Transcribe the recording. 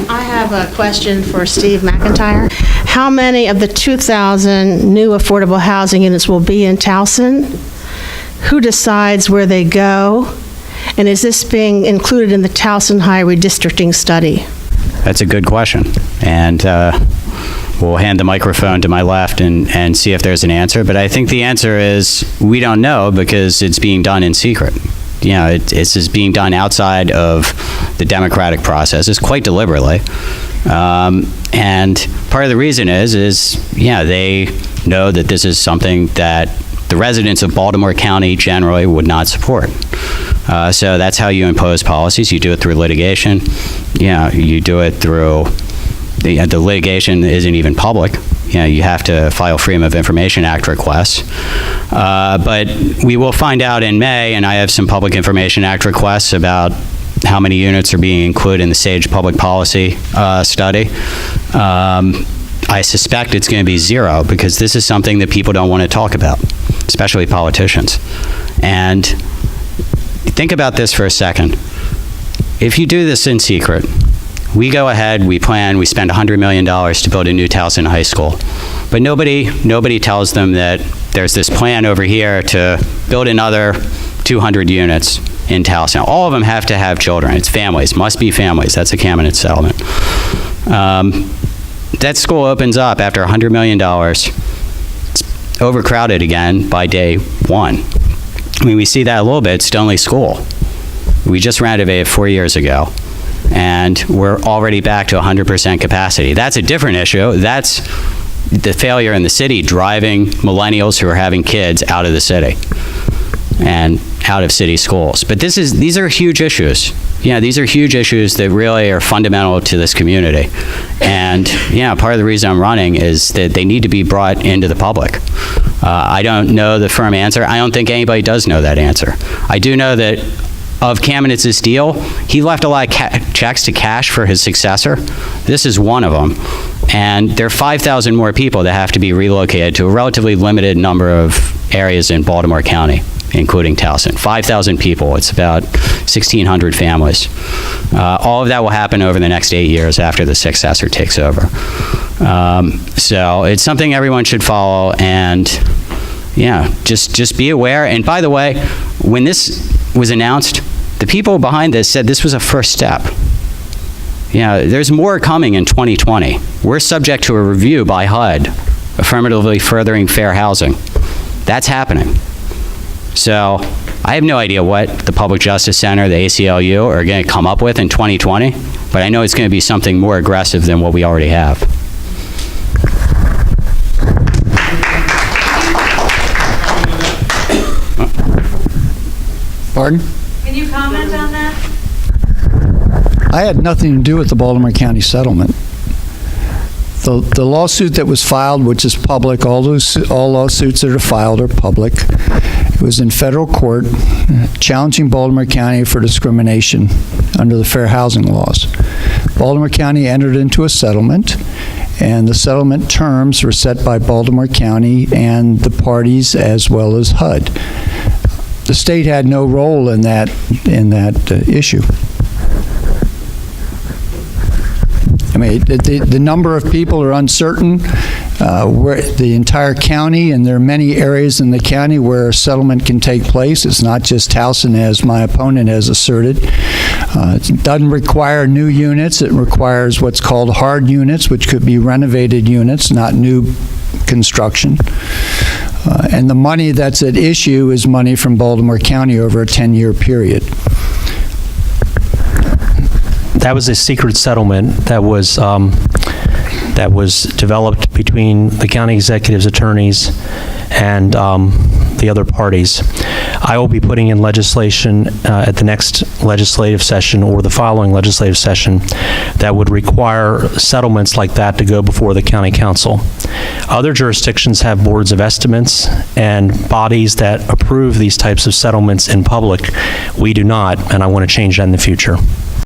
I have a question for Steve McIntyre. How many of the 2,000 new affordable housing units will be in Towson? Who decides where they go? And is this being included in the Towson High redistricting study? That's a good question. And we'll hand the microphone to my left and see if there's an answer. But I think the answer is we don't know because it's being done in secret. You know, it's being done outside of the democratic process. It's quite deliberately. And part of the reason is they know that this is something that the residents of Baltimore County generally would not support. So that's how you impose policies. You do it through litigation. You do it through, the litigation isn't even public. You have to file Freedom of Information Act requests. But we will find out in May, and I have some Public Information Act requests about how many units are being included in the SAGE public policy study. I suspect it's going to be zero because this is something that people don't want to talk about, especially politicians. And think about this for a second. If you do this in secret, we go ahead, we plan, we spend $100 million to build a new Towson High School. But nobody tells them that there's this plan over here to build another 200 units in Towson. All of them have to have children. It's families, must be families. That's a cabinet settlement. That school opens up after $100 million. It's overcrowded again by day one. I mean, we see that a little bit. Stoneleigh School. We just renovated 4 years ago, and we're already back to 100% capacity. That's a different issue. That's the failure in the city driving millennials who are having kids out of the city and out of city schools. But these are huge issues. These are huge issues that really are fundamental to this community. And part of the reason I'm running is that they need to be brought into the public. I don't know the firm answer. I don't think anybody does know that answer. I do know that of Kamenetz's deal, he left a lot of checks to cash for his successor. This is one of them. And there are 5,000 more people that have to be relocated to a relatively limited number of areas in Baltimore County, including Towson. 5,000 people. It's about 1,600 families. All of that will happen over the next 8 years after the successor takes over. So it's something everyone should follow, and just be aware. And by the way, when this was announced, the people behind this said this was a first step. There's more coming in 2020. We're subject to a review by HUD, affirmatively furthering fair housing. That's happening. So I have no idea what the Public Justice Center, the ACLU, are going to come up with in 2020, but I know it's going to be something more aggressive than what we already have. Pardon? Can you comment on that? I had nothing to do with the Baltimore County settlement. The lawsuit that was filed, which is public, all lawsuits that are filed are public. It was in federal court challenging Baltimore County for discrimination under the fair housing laws. Baltimore County entered into a settlement, and the settlement terms were set by Baltimore County and the parties as well as HUD. The state had no role in that issue. I mean, the number of people are uncertain. Where the entire county, and there are many areas in the county where a settlement can take place. It's not just Towson, as my opponent has asserted. It doesn't require new units. It requires what's called hard units, which could be renovated units, not new construction. And the money that's at issue is money from Baltimore County over a 10-year period. That was a secret settlement that was developed between the county executive's attorneys and the other parties. I will be putting in legislation at the next legislative session or the following legislative session that would require settlements like that to go before the county council. Other jurisdictions have boards of estimates and bodies that approve these types of settlements in public. We do not, and I want to change that in the future.